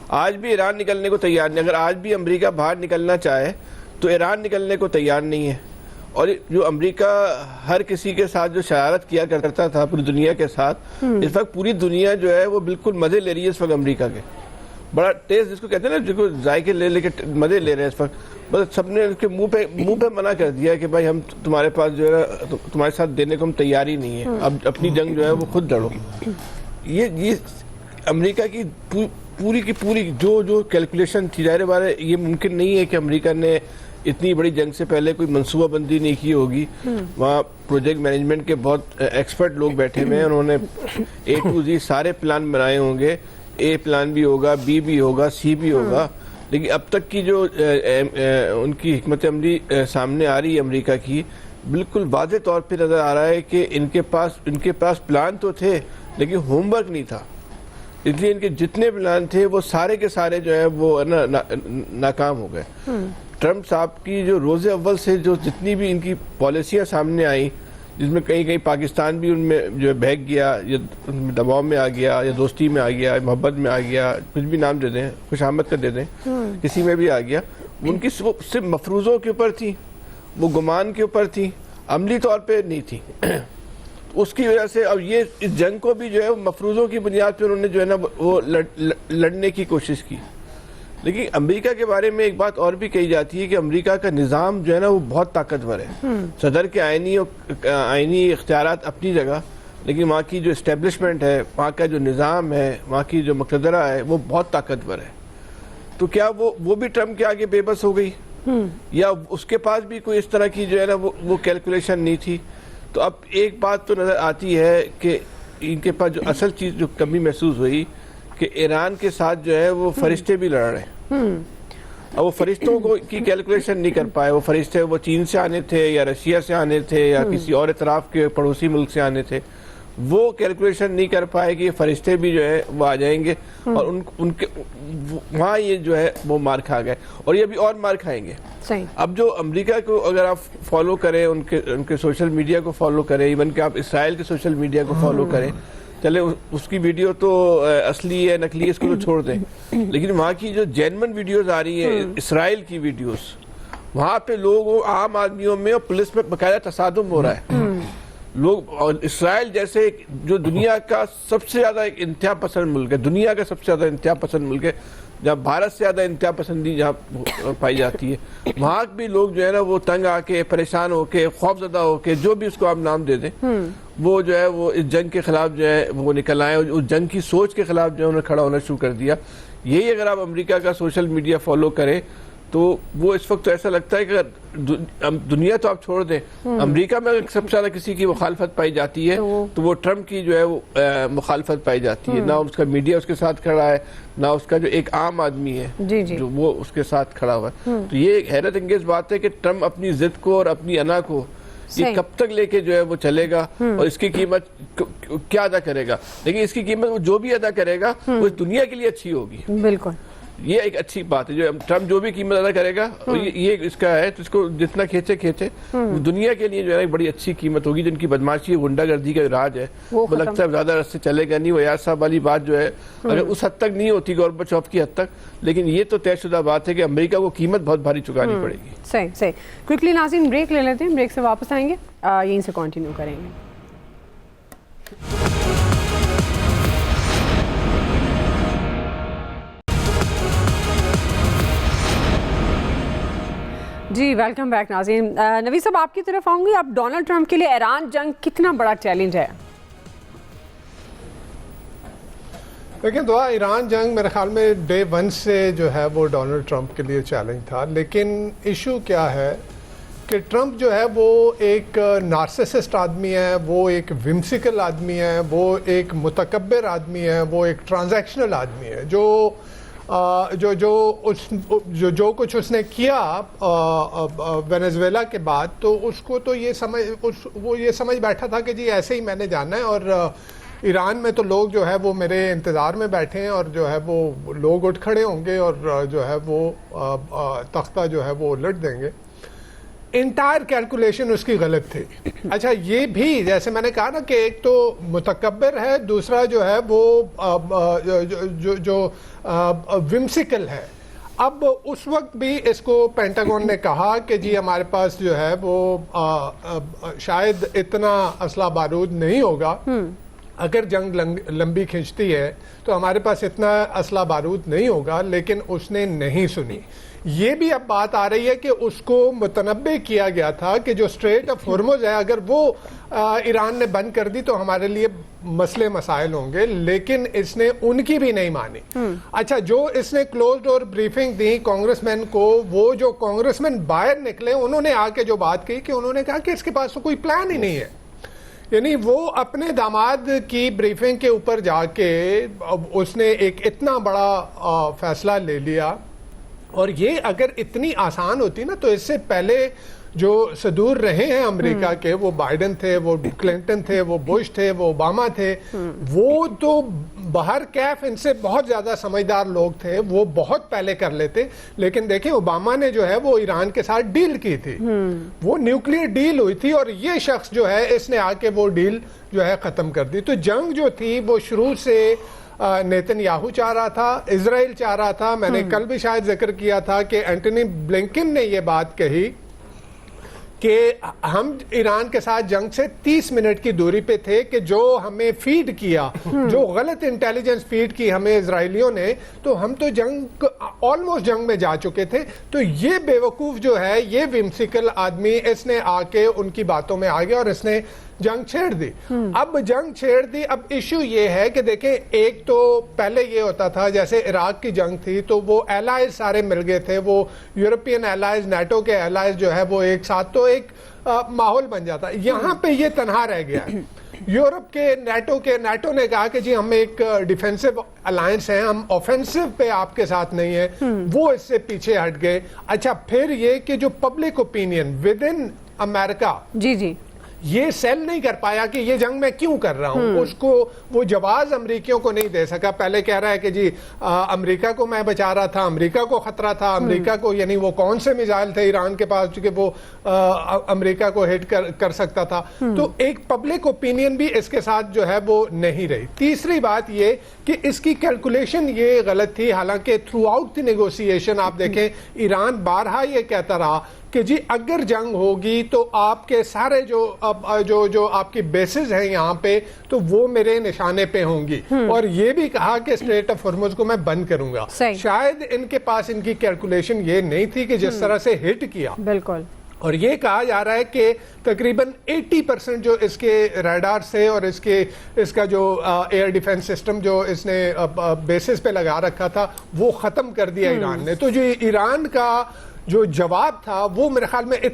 آج بھی ایران نکلنے کو تیار نہیں. اگر آج بھی امریکہ باہر نکلنا چاہے تو ایران نکلنے کو تیار نہیں ہے. اور جو امریکہ ہر کسی کے ساتھ جو شرارت کیا کرتا تھا پوری دنیا کے ساتھ, اس وقت پوری دنیا جو ہے وہ بالکل مزے لے رہی ہے اس وقت امریکہ کے. بڑا ٹیسٹ جس کو کہتے ہیں نا, جس کو ذائقے لے کے مزے لے رہے ہیں اس وقت. بس سب نے اس کے منہ پہ منع کر دیا کہ بھائی ہم تمہارے پاس جو ہے تمہارے ساتھ دینے کو ہم تیار ہی نہیں ہے, اب اپنی جنگ جو ہے وہ خود لڑو. یہ امریکہ کی پوری کی پوری جو کیلکولیشن تھی, ظاہر بات ہے یہ ممکن نہیں ہے کہ امریکہ نے اتنی بڑی جنگ سے پہلے کوئی منصوبہ بندی نہیں کی ہوگی. وہاں پروجیکٹ مینجمنٹ کے بہت ایکسپرٹ لوگ بیٹھے ہوئے ہیں, انہوں نے A to Z سارے پلان بنائے ہوں گے. A پلان بھی ہوگا, B بھی ہوگا, C بھی ہوگا. لیکن اب تک کی جو ان کی حکمت عملی سامنے آ رہی ہے امریکہ کی, بالکل واضح طور پہ نظر آ رہا ہے کہ ان کے پاس پلان تو تھے لیکن ہوم ورک نہیں تھا. اس لیے ان کے جتنے پلان تھے وہ سارے کے سارے جو ہیں وہ ناکام ہو گئے. ٹرمپ صاحب کی جو روز اول سے جو جتنی بھی ان کی پالیسیاں سامنے آئیں, جس میں کہیں پاکستان بھی ان میں جو بہک گیا, یا دباؤ میں آ گیا, یا دوستی میں آ گیا, محبت میں آ گیا, کچھ بھی نام دے دیں, خوش آمد کا دے دیں, کسی میں بھی آ گیا, ان کی صرف مفروضوں کے اوپر تھی, وہ گمان کے اوپر تھی, عملی طور پہ نہیں تھی. اس کی وجہ سے اب یہ اس جنگ کو بھی جو ہے مفروضوں کی بنیاد پہ انہوں نے جو ہے نا وہ لڑنے کی کوشش کی. لیکن امریکہ کے بارے میں ایک بات اور بھی کہی جاتی ہے کہ امریکہ کا نظام جو ہے نا وہ بہت طاقتور ہے. صدر کے آئینی اختیارات اپنی جگہ, لیکن وہاں کی جو اسٹیبلشمنٹ ہے, وہاں کا جو نظام ہے, وہاں کی جو مقتدرہ ہے, وہ بہت طاقتور ہے. تو کیا وہ بھی ٹرمپ کے آگے بے بس ہو گئی, یا اس کے پاس بھی کوئی اس طرح کی جو ہے نا وہ کیلکولیشن نہیں تھی؟ تو اب ایک بات تو نظر آتی ہے کہ ان کے پاس جو اصل چیز جو کمی محسوس ہوئی کہ ایران کے ساتھ جو ہے وہ فرشتے بھی لڑ رہے ہیں. اب وہ فرشتوں کو کی کیلکولیشن نہیں کر پائے. وہ فرشتے وہ چین سے آنے تھے, یا رشیا سے آنے تھے, یا کسی اور اطراف کے پڑوسی ملک سے آنے تھے. وہ کیلکولیشن نہیں کر پائے کہ یہ فرشتے بھی جو ہے وہ آ جائیں گے, اور ان کے وہاں یہ جو ہے وہ مار کھا گئے, اور یہ بھی اور مار کھائیں گے. اب جو امریکہ کو اگر آپ فالو کریں, ان کے سوشل میڈیا کو فالو کریں, ایون کہ آپ اسرائیل کے سوشل میڈیا کو فالو کریں, چلے اس کی ویڈیو تو اصلی ہے نقلی ہے اس کو تو چھوڑ دیں, لیکن وہاں کی جو جینون ویڈیوز آ رہی ہیں اسرائیل کی ویڈیوز, وہاں پہ لوگ عام آدمیوں میں اور پولیس میں باقاعدہ تصادم ہو رہا ہے. لوگ, اور اسرائیل جیسے جو دنیا کا سب سے زیادہ ایک انتہا پسند ملک ہے, دنیا کا سب سے زیادہ انتہا پسند ملک ہے, جہاں بھارت سے زیادہ انتہا پسندی جہاں پائی جاتی ہے, وہاں بھی لوگ جو ہے نا وہ تنگ آ کے, پریشان ہو کے, خوف زدہ ہو کے, جو بھی اس کو آپ نام دے دیں, وہ جو ہے وہ اس جنگ کے خلاف جو ہے وہ نکل آئے, اور اس جنگ کی سوچ کے خلاف جو ہے انہوں نے کھڑا ہونا شروع کر دیا. یہی اگر آپ امریکہ کا سوشل میڈیا فالو کریں تو وہ اس وقت تو ایسا لگتا ہے کہ دنیا تو آپ چھوڑ دیں, امریکہ میں اگر سب سے زیادہ کسی کی مخالفت پائی جاتی ہے تو وہ ٹرمپ کی جو ہے وہ مخالفت پائی جاتی ہے. نہ اس کا میڈیا اس کے ساتھ کھڑا ہے, نہ اس کا جو ایک عام آدمی ہے جو وہ اس کے ساتھ کھڑا ہوا ہے. تو یہ ایک حیرت انگیز بات ہے کہ ٹرمپ اپنی ضد کو اور اپنی انا کو یہ کب تک لے کے جو ہے وہ چلے گا, اور اس کی قیمت کیا ادا کرے گا. لیکن اس کی قیمت وہ جو بھی ادا کرے گا وہ دنیا کے لیے اچھی ہوگی. بالکل, یہ ایک اچھی بات ہے. جو ٹرمپ جو بھی قیمت ادا کرے گا یہ اس کا ہے, تو اس کو جتنا کھینچے دنیا کے لیے جو ہے ایک بڑی اچھی قیمت ہوگی. جن کی بدماشی غنڈہ گردی کا راج ہے وہ لگتا ہے زیادہ راستے چلے گا نہیں. وہ یار صاحب والی بات جو ہے اگر اس حد تک نہیں ہوتی گورباچوف کی حد تک, لیکن یہ تو طے شدہ بات ہے کہ امریکہ کو قیمت بہت بھاری چکانی پڑے گی. صحیح. کوئکلی ناظرین بریک لے لیتے ہیں, بریک سے واپس آئیں گے, یہیں سے کنٹینیو کریں گے. جی ویلکم بیک ناظرین. نوید صاحب آپ کی طرف آؤں گی. اب ڈونلڈ ٹرمپ کے لیے ایران جنگ کتنا بڑا چیلنج ہے؟ لیکن دعا ایران جنگ میرے خیال میں ڈے ون سے جو ہے وہ ڈونلڈ ٹرمپ کے لیے چیلنج تھا. لیکن ایشو کیا ہے کہ ٹرمپ جو ہے وہ ایک نارسسسٹ آدمی ہے, وہ ایک ومسیکل آدمی ہے, وہ ایک متکبر آدمی ہے, وہ ایک ٹرانزیکشنل آدمی ہے. جو کچھ اس نے کیا وینزویلا کے بعد, تو اس کو تو وہ یہ سمجھ بیٹھا تھا کہ جی ایسے ہی میں نے جانا ہے, اور ایران میں تو لوگ جو ہے وہ میرے انتظار میں بیٹھے ہیں, اور جو ہے وہ لوگ اٹھ کھڑے ہوں گے اور جو ہے وہ تختہ جو ہے وہ الٹ دیں گے. انٹائر کیلکولیشن اس کی غلط تھی. اچھا یہ بھی جیسے میں نے کہا نا کہ ایک تو متکبر ہے, دوسرا جو ہے وہ جو ومسیکل ہے. اب اس وقت بھی اس کو پینٹاگون نے کہا کہ جی ہمارے پاس جو ہے وہ شاید اتنا اسلحہ بارود نہیں ہوگا, اگر جنگ لمبی کھنچتی ہے تو ہمارے پاس اتنا اسلحہ بارود نہیں ہوگا, لیکن اس نے نہیں سنی. یہ بھی اب بات آ رہی ہے کہ اس کو متنبع کیا گیا تھا کہ جو اسٹریٹ آف ہرمز ہے اگر وہ ایران نے بند کر دی تو ہمارے لیے مسئلے مسائل ہوں گے, لیکن اس نے ان کی بھی نہیں مانی. اچھا جو اس نے کلوز ڈور بریفنگ دی کانگریس مین کو, وہ جو کانگریس مین باہر نکلے انہوں نے آ کے جو بات کہی کہ انہوں نے کہا کہ اس کے پاس تو کوئی پلان ہی نہیں ہے. یعنی وہ اپنے داماد کی بریفنگ کے اوپر جا کے اس نے ایک اتنا بڑا فیصلہ لے لیا. اور یہ اگر اتنی آسان ہوتی نا تو اس سے پہلے جو صدور رہے ہیں امریکہ کے, وہ بائیڈن تھے, وہ کلنٹن تھے, وہ بش تھے, وہ اوباما تھے, وہ تو باہر کیف ان سے بہت زیادہ سمجھدار لوگ تھے, وہ بہت پہلے کر لیتے. لیکن دیکھیں اوباما نے جو ہے وہ ایران کے ساتھ ڈیل کی تھی, وہ نیوکلیئر ڈیل ہوئی تھی, اور یہ شخص جو ہے اس نے آ کے وہ ڈیل جو ہے ختم کر دی. تو جنگ جو تھی وہ شروع سے نیتن یاہو چاہ رہا تھا, اسرائیل چاہ رہا تھا. میں نے کل بھی شاید ذکر کیا تھا کہ اینٹونی بلنکن نے یہ بات کہی کہ ہم ایران کے ساتھ جنگ سے 30 منٹ کی دوری پہ تھے کہ جو ہمیں فیڈ کیا, جو غلط انٹیلیجنس فیڈ کی ہمیں اسرائیلیوں نے, تو ہم تو جنگ آلموسٹ جنگ میں جا چکے تھے. تو یہ بیوقوف جو ہے, یہ ومسیکل آدمی, اس نے آ کے ان کی باتوں میں آ گیا اور اس نے جنگ چھیڑ دی. اب جنگ چھیڑ دی. اب ایشو یہ ہے کہ دیکھیں ایک تو پہلے یہ ہوتا تھا جیسے عراق کی جنگ تھی تو وہ ایلائز سارے مل گئے تھے, وہ یورپین ایلائز, نیٹو کے ایلائز جو ہے وہ ایک ساتھ, تو ایک ماحول بن جاتا. یہاں پہ یہ تنہا رہ گیا. یورپ کے نیٹو نے کہا کہ جی ہم ایک ڈیفینسو الائنس ہیں, ہم آفینسو پہ آپ کے ساتھ نہیں ہیں, وہ اس سے پیچھے ہٹ گئے. اچھا پھر یہ کہ جو پبلک اوپینین ود ان امریکہ جی یہ سیل نہیں کر پایا کہ یہ جنگ میں کیوں کر رہا ہوں, اس کو وہ جواز امریکیوں کو نہیں دے سکا. پہلے کہہ رہا ہے کہ جی امریکہ کو میں بچا رہا تھا, امریکہ کو خطرہ تھا, امریکہ کو, یعنی وہ کون سے میزائل تھے ایران کے پاس کہ وہ امریکہ کو ہٹ کر سکتا تھا. تو ایک پبلک اوپینین بھی اس کے ساتھ جو ہے وہ نہیں رہی. تیسری بات یہ کہ اس کی کیلکولیشن یہ غلط تھی. حالانکہ تھرو آؤٹ دی نیگوسیشن آپ دیکھیں ایران بارہا یہ کہتا رہا کہ جی اگر جنگ ہوگی تو آپ کے سارے جو آپ کی بیسز ہیں یہاں پہ تو وہ میرے نشانے پہ ہوں گی, اور یہ بھی کہا کہ اسٹریٹ آف ہرمز کو میں بند کروں گا. شاید ان کے پاس ان کی کیلکولیشن یہ نہیں تھی کہ جس طرح سے ہٹ کیا. بالکل. اور یہ کہا جا رہا ہے کہ تقریباً 80% جو اس کے ریڈار سے اور اس کا جو ایئر ڈیفنس سسٹم جو اس نے بیسز پہ لگا رکھا تھا وہ ختم کر دیا ایران نے. تو جو ایران کا جو جواب تھا وہ میرے خیال میں